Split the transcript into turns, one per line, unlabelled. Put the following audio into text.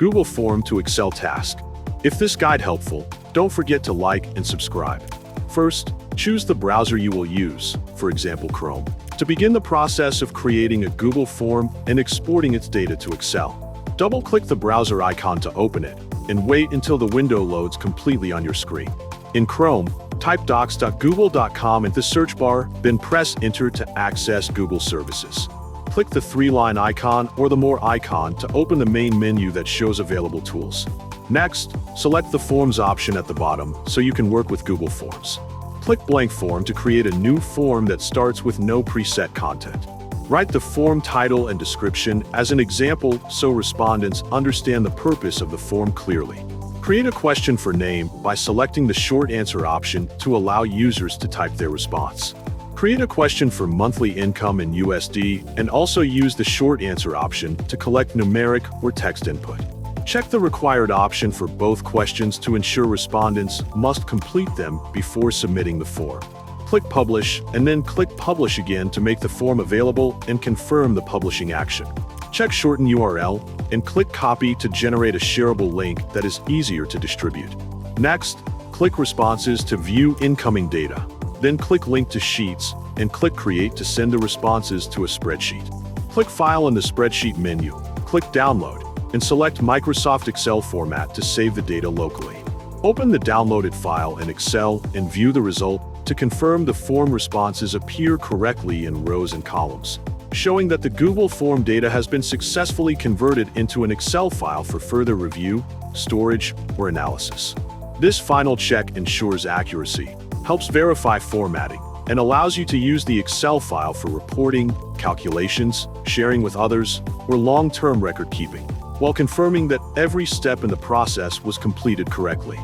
Google Form to Excel task. If this guide helpful, don't forget to like and subscribe. First, choose the browser you will use, for example Chrome, to begin the process of creating a Google form and exporting its data to Excel. Double-click the browser icon to open it, and wait until the window loads completely on your screen. In Chrome, type docs.google.com in the search bar, then press Enter to access Google services. Click the three-line icon or the More icon to open the main menu that shows available tools. Next, select the Forms option at the bottom so you can work with Google Forms. Click Blank Form to create a new form that starts with no preset content. Write the form title and description as an example so respondents understand the purpose of the form clearly. Create a question for name by selecting the short answer option to allow users to type their response. Create a question for monthly income in USD and also use the short answer option to collect numeric or text input. Check the required option for both questions to ensure respondents must complete them before submitting the form. Click Publish and then click Publish again to make the form available and confirm the publishing action. Check Shorten URL and click Copy to generate a shareable link that is easier to distribute. Next, click Responses to view incoming data. Then click Link to Sheets and click Create to send the responses to a spreadsheet. Click File in the spreadsheet menu, click Download, and select Microsoft Excel format to save the data locally. Open the downloaded file in Excel and view the result to confirm the form responses appear correctly in rows and columns, showing that the Google form data has been successfully converted into an Excel file for further review, storage, or analysis. This final check ensures accuracy, helps verify formatting, and allows you to use the Excel file for reporting, calculations, sharing with others, or long-term record keeping, while confirming that every step in the process was completed correctly.